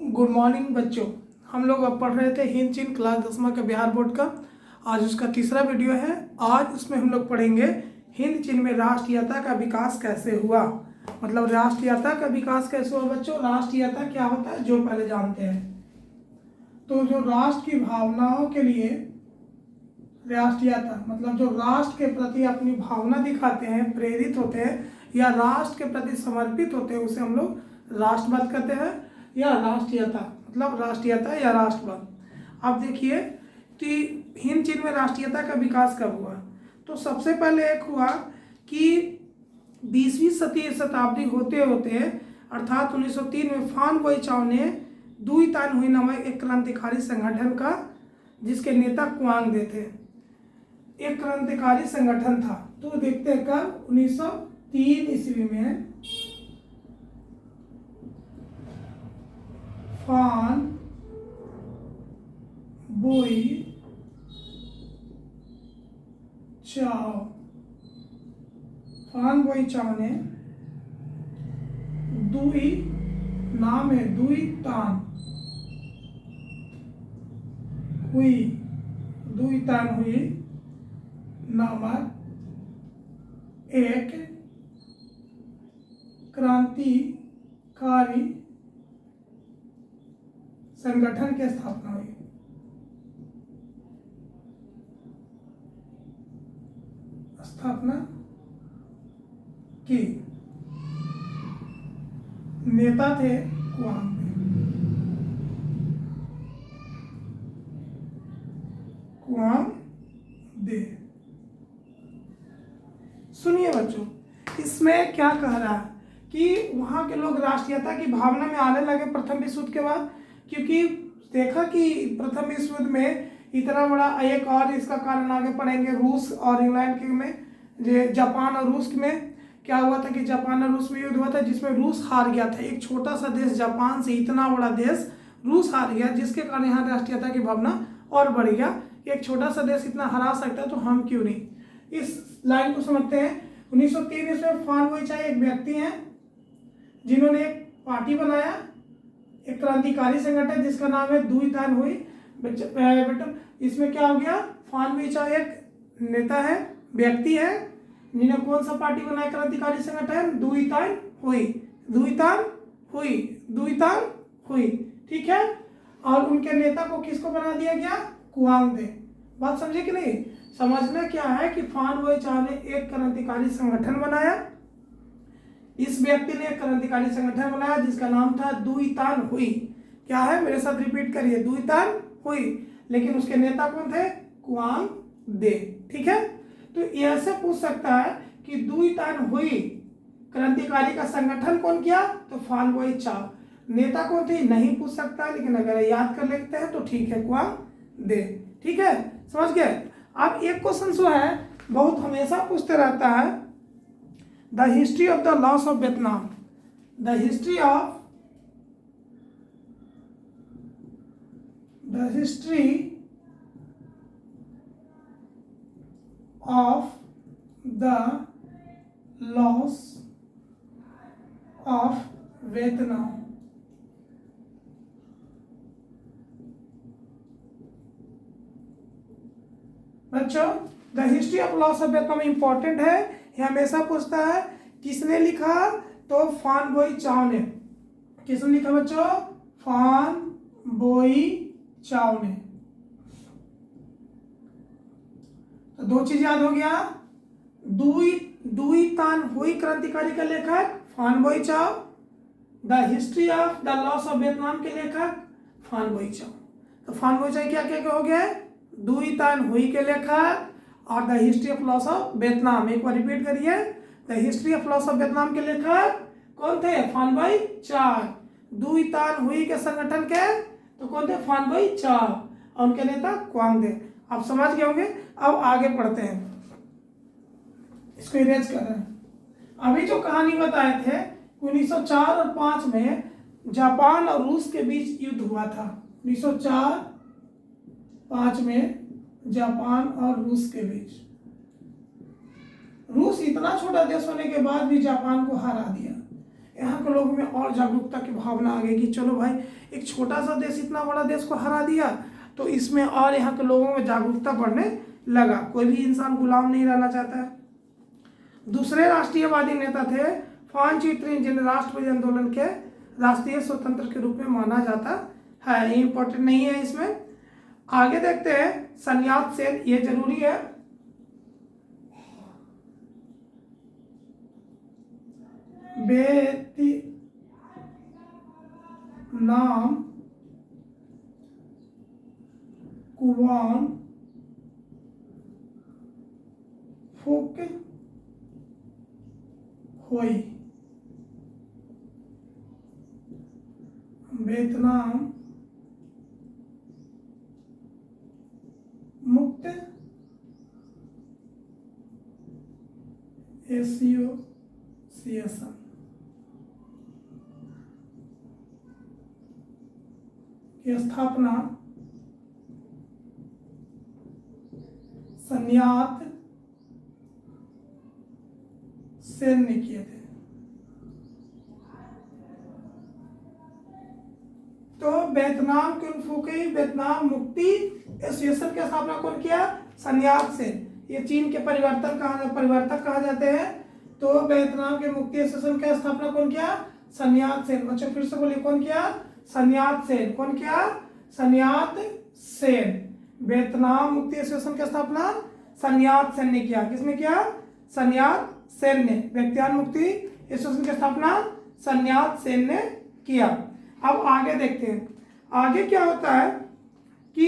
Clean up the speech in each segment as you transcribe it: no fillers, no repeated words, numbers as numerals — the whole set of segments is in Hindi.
गुड मॉर्निंग बच्चों। हम लोग अब पढ़ रहे थे हिंद चीन क्लास 10वीं का बिहार बोर्ड का। आज उसका तीसरा वीडियो है। आज उसमें हम लोग पढ़ेंगे हिंद चीन में राष्ट्रीयता का विकास कैसे हुआ। मतलब राष्ट्रीयता का विकास कैसे हुआ बच्चों। राष्ट्रीयता क्या होता है जो पहले जानते हैं। तो जो राष्ट्र की भावनाओं के लिए राष्ट्रीयता मतलब जो राष्ट्र के प्रति अपनी भावना दिखाते हैं, प्रेरित होते हैं या राष्ट्र के प्रति समर्पित होते हैं, उसे हम लोग राष्ट्रवाद कहते हैं या राष्ट्रीयता मतलब राष्ट्रीयता या राष्ट्रवाद। अब देखिए कि हिंद चीन में राष्ट्रीयता का विकास कब हुआ। तो सबसे पहले एक हुआ कि 20वीं शताब्दी होते होते अर्थात 1903 में फान बोईचाओ ने दुई तान हुई नामक एक क्रांतिकारी संगठन का, जिसके नेता कुआंग दे थे, एक क्रांतिकारी संगठन था। तो देखते हैं कब 1903 ईस्वी में फान बोईचाओ ने दुई नाम है दुई तान हुई नामक एक क्रांतिकारी संगठन की स्थापना हुई। की नेता थे कुआंग दे। सुनिए बच्चों, इसमें क्या कह रहा है कि वहां के लोग राष्ट्रीयता की भावना में आने लगे प्रथम विश्व युद्ध के बाद, क्योंकि देखा कि प्रथम विश्व युद्ध में इतना बड़ा, एक और इसका कारण आगे पढ़ेंगे, रूस और इंग्लैंड के में, जापान और रूस में क्या हुआ था कि जापान और रूस में युद्ध हुआ था, जिसमें रूस हार गया था। एक छोटा सा देश जापान से इतना बड़ा देश रूस हार गया, जिसके कारण यहाँ राष्ट्रीयता की भावना और बढ़ गया। एक छोटा सा देश इतना हरा सकता है तो हम क्यों नहीं। इस लाइन को समझते हैं। 1903 में फान बोईचाओ एक व्यक्ति हैं जिन्होंने एक पार्टी बनाया, एक क्रांतिकारी संगठन जिसका नाम है दुई तान हुई। बेटा इसमें क्या हो गया, फान बोईचाओ एक नेता है, व्यक्ति है, जिन्होंने कौन सा पार्टी बनाया, क्रांतिकारी संगठन दुई तान हुई, ठीक है। और उनके नेता को किसको बना दिया गया, कुआंग दे। बात समझे कि नहीं। समझना क्या है कि फान बोईचाओ ने एक क्रांतिकारी संगठन बनाया। इस व्यक्ति ने एक क्रांतिकारी संगठन बनाया जिसका नाम था दुई तान हुई। क्या है, मेरे साथ रिपीट करिए, दुई तान हुई। लेकिन उसके नेता कौन थे, कुआंग दे, ठीक है। तो ऐसे पूछ सकता है कि दुई तान हुई क्रांतिकारी का संगठन कौन किया, तो फान बोईचाओ। नेता कौन थे नहीं पूछ सकता, लेकिन अगर याद कर लेते हैं तो ठीक है, कुआंग दे, ठीक है, समझ गए। अब एक क्वेश्चन जो है बहुत हमेशा पूछते रहता है, the history of the loss of Vietnam. The history of the loss of Vietnam. बच्चों the history of loss of Vietnam important है, ये हमेशा पूछता है। किसने लिखा, तो फान बोईचाओ ने। किसने लिखा बच्चों, फान बोईचाओ ने। तो दो चीज याद हो गया, दुई तान हुई क्रांतिकारी का लेखक Phan Boi Chau, the history of the loss of Vietnam के लेखक फान बोईचाओ। तो फान बोईचाओ क्या क्या हो गया, दुई तान हुई के लेखक और the history of loss of Vietnam. एक बार रिपीट करिए, the history of loss of Vietnam के लेखक कौन थे, फान बोईचाओ। दुई तान हुई के संगठन के तो कौन थे, फान बोईचाओ, और उनके नेता कुआंग दे। आप समझ गए होंगे। अब आगे पढ़ते हैं, इसको इरेज कर रहे हैं। अभी जो कहानी बताए थे 1904 और 5 में जापान और रूस के बीच युद्ध हुआ था। 1904-5 में जापान और रूस के बीच। रूस इतना छोटा देश होने के बाद भी जापान को हरा दिया। यहाँ के लोगों में और जागरूकता की भावना आ गई कि चलो भाई, एक छोटा सा देश इतना बड़ा देश को हरा दिया, तो इसमें और यहाँ के लोगों में जागरूकता बढ़ने लगा। कोई भी इंसान गुलाम नहीं रहना चाहता है। दूसरे राष्ट्रीयवादी नेता थे फान चित्रिन, जिन्हें राष्ट्रवादी आंदोलन के राष्ट्रीय स्वतंत्र के रूप में माना जाता है। ये इंपॉर्टेंट नहीं है इसमें। आगे देखते हैं सन्यात सेन, ये जरूरी है। वियतनाम कुआन फुक होई, वियतनाम मुक्त एसोसिएशन की स्थापना सन्यात सेन ने किए थे। तो वियतनाम वियतनाम मुक्ति एसोसिएशन की स्थापना कौन किया? सन्यात सेन। ये चीन के परिवर्तक कहा जाते हैं। तो वियतनाम के मुक्ति एसोसिएशन की स्थापना कौन किया? सन्यात सेन। बच्चों फिर से बोलिए, कौन किया? सन्यात सेन। कौन किया? सन्यात सेन। वियतनाम मुक्ति एसोसिएशन की स्थापना सन्यात सेन ने किया। किसने किया? सन्यात सेन ने। वियतनाम मुक्ति एसोसिएशन की स्थापना सन्यात सेन ने किया। अब आगे देखते हैं, आगे क्या होता है कि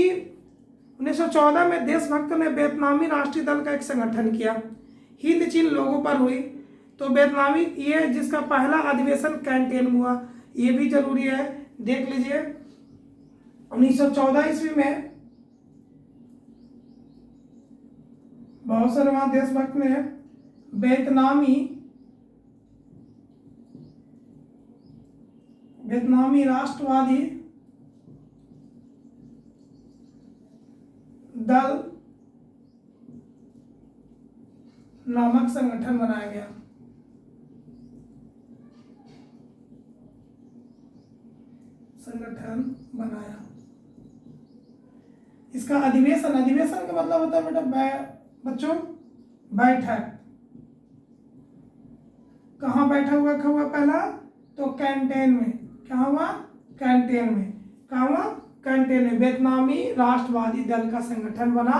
1914 में देशभक्तों ने वियतनामी राष्ट्रीय दल का एक संगठन किया। हिंद चीन लोगों पर हुई। तो वियतनामी, ये जिसका पहला अधिवेशन कैंटेन हुआ, ये भी जरूरी है, देख लीजिए। 1914 ईस्वी में बहुत सारे वहां देशभक्त ने वियतनामी राष्ट्रवादी दल नामक संगठन बनाया गया। संगठन बनाया। इसका अधिवेशन का मतलब होता है बेटा बच्चों बैठक। कहाँ बैठा हुआ पहला? तो कैंटेन में। क्या हुआ? कैंटेन में। कहाँ हुआ? कैंटेन में। वियतनामी राष्ट्रवादी दल का संगठन बना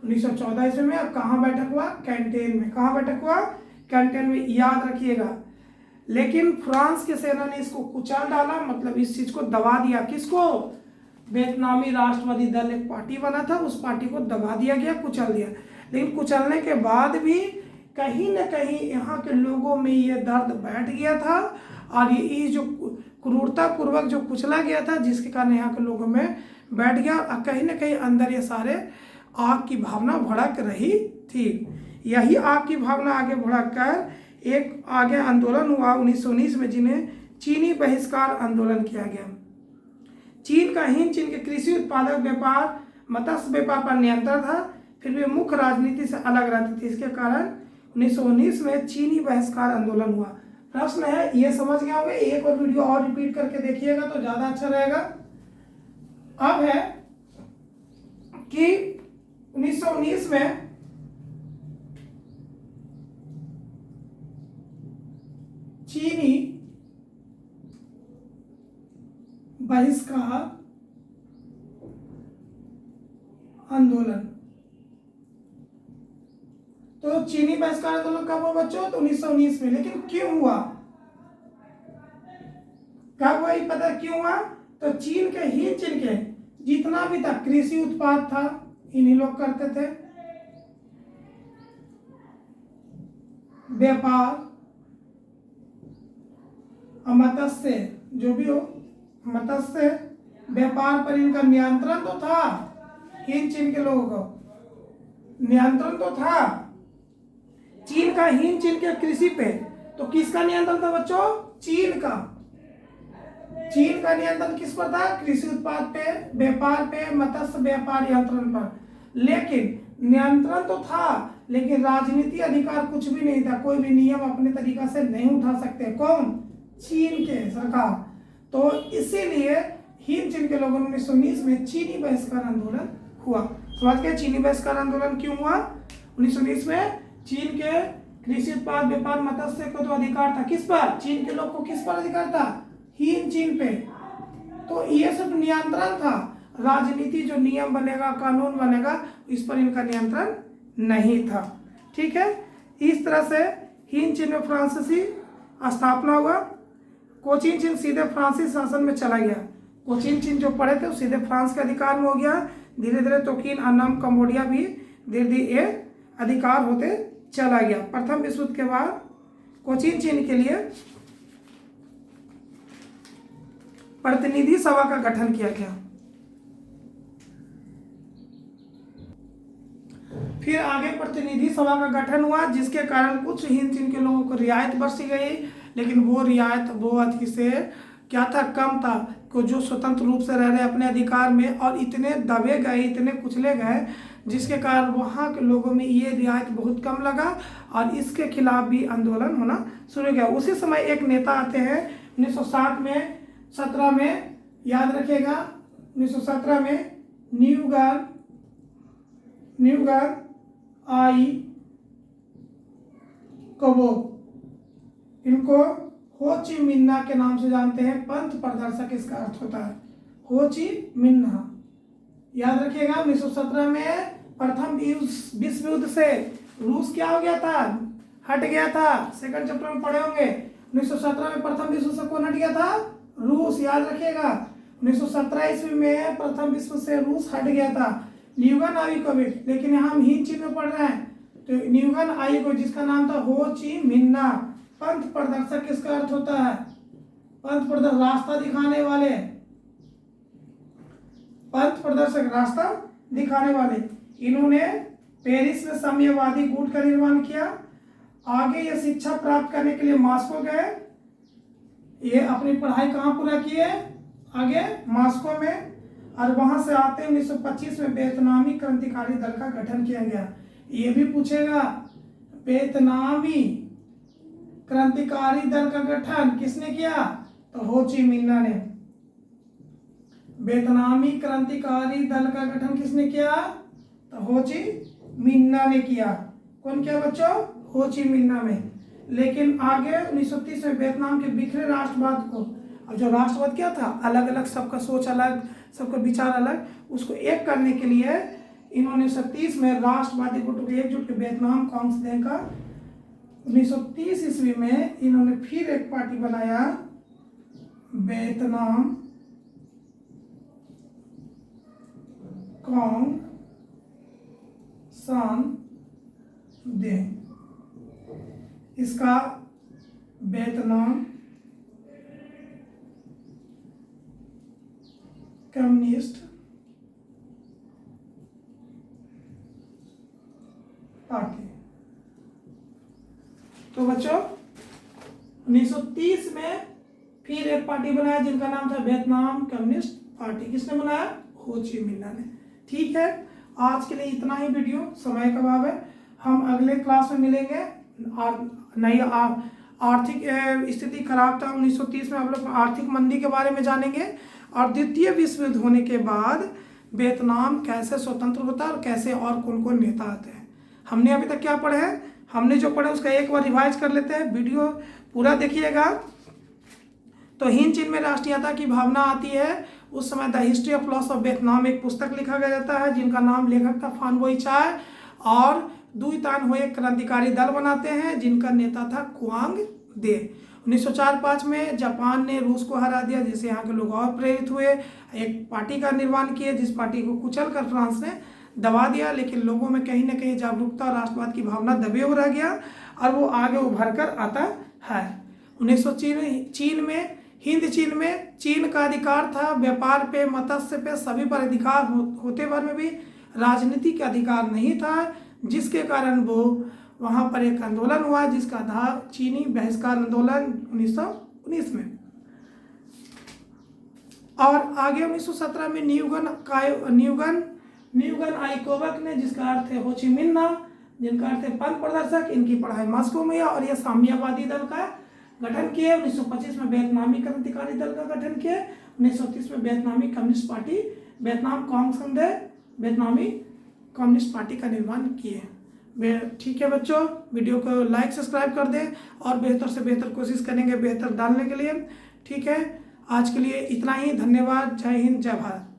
1914 ईस्वी में। अब कहाँ बैठक हुआ? कैंटेन में। कहाँ बैठक हुआ? कैंटेन में। याद रखिएगा। लेकिन फ्रांस की सेना ने इसको कुचल डाला, मतलब इस चीज को दबा दिया। किसको? वियतनामी राष्ट्रवादी दल एक पार्टी बना था, उस पार्टी को दबा दिया गया, कुचल दिया। लेकिन कुचलने के बाद भी कहीं न कहीं यहाँ के लोगों में ये दर्द बैठ गया था, और ये जो क्रूरता पूर्वक जो कुचला गया था, जिसके कारण यहाँ के लोगों में बैठ गया, और कहीं न कहीं अंदर ये सारे आग की भावना भड़क रही थी। यही आग की भावना आगे भड़क कर एक आगे आंदोलन हुआ 1919 में, जिन्हें चीनी बहिष्कार आंदोलन किया गया। चीन का हिंद चीन के कृषि उत्पादक व्यापार, मत्स्य व्यापार पर नियंत्रण था, फिर भी मुख्य राजनीति से अलग रहती थी। इसके कारण 1919 में चीनी बहिष्कार आंदोलन हुआ। प्रश्न है, ये समझ गए होंगे? एक और वीडियो और रिपीट करके देखिएगा तो ज्यादा अच्छा रहेगा। अब है कि 1919 में चीनी बहिष्कार आंदोलन। तो चीनी बहिष्कार आंदोलन कब हुआ बच्चों? तो 1919 में। लेकिन क्यों हुआ? कब हुआ ये पता क्यों हुआ? तो चीन के जितना भी था कृषि उत्पाद था, इन्हीं लोग करते थे। व्यापार, मत्स्य, जो भी हो, मत्स्य व्यापार पर इनका नियंत्रण तो था। हिंद चीन के लोगों को नियंत्रण तो था चीन का, हिंद चीन के कृषि पे। तो किसका नियंत्रण था बच्चों? चीन का। चीन का नियंत्रण किस पर था? कृषि उत्पाद पे, व्यापार पे, मत्स्य व्यापार नियंत्रण पर। लेकिन नियंत्रण तो था, लेकिन राजनीति अधिकार कुछ भी नहीं था। कोई भी नियम अपने तरीका से नहीं उठा सकते। कौन? चीन के सरकार। तो इसीलिए हिंद चीन के लोगों ने 1919 में चीनी बहिष्कार आंदोलन हुआ। समझ गए चीनी बहिष्कार आंदोलन क्यों हुआ? 1919 में चीन के कृषि उत्पाद, व्यापार, मत्स्य को तो अधिकार था किस पर? चीन के लोग को किस पर अधिकार था? हिंद चीन पे। तो ये सब नियंत्रण था, राजनीति जो नियम बनेगा, कानून बनेगा, इस पर इनका नियंत्रण नहीं था। ठीक है, इस तरह से हिंद चीन में फ्रांसीसी स्थापना हुआ। कोचिन चीन सीधे फ्रांसीसी शासन में चला गया। कोचिन चीन जो पड़े थे वो सीधे फ्रांस के अधिकार में हो गया। धीरे धीरे तोकिन, अन्नाम, कंबोडिया भी धीरे धीरे ये अधिकार होते चला गया। प्रथम विश्व युद्ध के बाद कोचिन चीन के लिए प्रतिनिधि सभा का गठन किया गया। फिर आगे प्रतिनिधि सभा का गठन हुआ, जिसके कारण कुछ हिंद चीन के लोगों को रियायत बख्शी गई, लेकिन वो रियायत वो अधिक से क्या था, कम था, को जो स्वतंत्र रूप से रह रहे अपने अधिकार में, और इतने दबे गए, इतने कुचले गए, जिसके कारण वहाँ के लोगों में ये रियायत बहुत कम लगा और इसके खिलाफ भी आंदोलन होना शुरू हो गया। उसी समय एक नेता आते हैं 1907 में, 17 में, याद रखिएगा 1917 में न्यूगार आई कबो, इनको हो ची मिन्ना के नाम से जानते हैं। पंथ प्रदर्शक इसका अर्थ होता है, हो ची मिन्ना। याद रखिएगा 1917 में प्रथम विश्व युद्ध से रूस क्या हो गया था, हट गया था। सेकंड चैप्टर में पढ़े होंगे 1917 में प्रथम विश्व से कौन हट गया था, रूस। याद रखिएगा 1917 ईस्वी में प्रथम विश्व से रूस हट गया था। न्यूगन आइकोविक, लेकिन हम हिंद चीन में पढ़ रहे हैं तो न्यूगन आइकोविक जिसका नाम था हो ची मिन्ना। पंथ प्रदर्शक किसका अर्थ होता है, पंथ प्रदर्शक रास्ता दिखाने वाले, पंथ प्रदर्शक रास्ता दिखाने वाले। इन्होंने पेरिस में साम्यवादी गुट का निर्माण किया। आगे ये शिक्षा प्राप्त करने के लिए मॉस्को गए। ये अपनी पढ़ाई कहाँ पूरा किए, आगे मॉस्को में, और वहां से आते 1925 में वियतनामी क्रांतिकारी दल का गठन किया गया। ये भी पूछेगा, वियतनामी क्रांतिकारी दल का गठन किसने किया, तो हो ची मिन्ना ने। वियतनामी क्रांतिकारी दल का गठन किसने किया, तो हो ची मिन्ना ने किया। कौन किया बच्चों, हो ची मिन्ना में। लेकिन आगे 1930 में वियतनाम के बिखरे राष्ट्रवाद को, अब जो राष्ट्रवाद क्या था, अलग अलग, सबका सोच अलग, सबका विचार अलग, उसको एक करने के लिए इन्होंने 1930 में राष्ट्रवादी गुटों के एकजुट के वियतनाम कांग्रेस का 1930 ईस्वी में इन्होंने फिर एक पार्टी बनाया, वियतनाम कांग सान दे। इसका वियतनाम कम्युनिस्ट पार्टी। तो बच्चों 1930 में फिर एक पार्टी बनाया जिनका नाम था वियतनाम कम्युनिस्ट पार्टी। किसने बनाया, हो ची मिन्ना ने। ठीक है, आज के लिए इतना ही वीडियो, समय का अभाव है। हम अगले क्लास में मिलेंगे। नई आर्थिक स्थिति खराब था 1930 में, हम लोग आर्थिक मंदी के बारे में जानेंगे, और द्वितीय विश्व युद्ध होने के बाद वियतनाम कैसे स्वतंत्र होता है और कैसे और कौन कौन नेता आते हैं। हमने अभी तक क्या पढ़े हैं, हमने जो पढ़ा उसका एक बार रिवाइज कर लेते हैं। वीडियो पूरा देखिएगा। तो हिंद चीन में राष्ट्रीयता की भावना आती है उस समय the history of loss of Vietnam एक पुस्तक लिखा गया जाता है, जिनका नाम लेखक था फान बोई चाय, और दुई तान हुए क्रांतिकारी दल बनाते हैं जिनका नेता था क्वांग दे। 1904-05 में जापान ने रूस को हरा दिया, जिससे यहाँ के लोग और प्रेरित हुए, एक पार्टी का निर्माण किए, जिस पार्टी को कुचल कर फ्रांस ने दबा दिया। लेकिन लोगों में कहीं ना कहीं जागरूकता और राष्ट्रवाद की भावना दबे हो रह गया और वो आगे उभर कर आता है। 1900 चीन में, हिंद चीन में चीन का अधिकार था व्यापार पे, मत्स्य पे, सभी पर अधिकार होते भर में भी राजनीति का अधिकार नहीं था, जिसके कारण वो वहाँ पर एक आंदोलन हुआ जिसका था चीनी बहिष्कार आंदोलन 1919 में। और आगे 1917 में न्यूगन आइकोवक ने, जिसका अर्थ है हो ची मिन्ना, जिनका अर्थ है पंथ प्रदर्शक, इनकी पढ़ाई मॉस्को में है और यह साम्यवादी दल का गठन किए, 1925 में वियतनामी क्रांतिकारी दल का गठन किए, 1930 में वियतनामी कम्युनिस्ट पार्टी वियतनाम कांग्रेस वियतनामी कम्युनिस्ट पार्टी का निर्माण किए। ठीक है बच्चों, वीडियो को लाइक सब्सक्राइब कर दें और बेहतर से बेहतर कोशिश करेंगे बेहतर डालने के लिए। ठीक है, आज के लिए इतना ही। धन्यवाद। जय हिंद, जय भारत।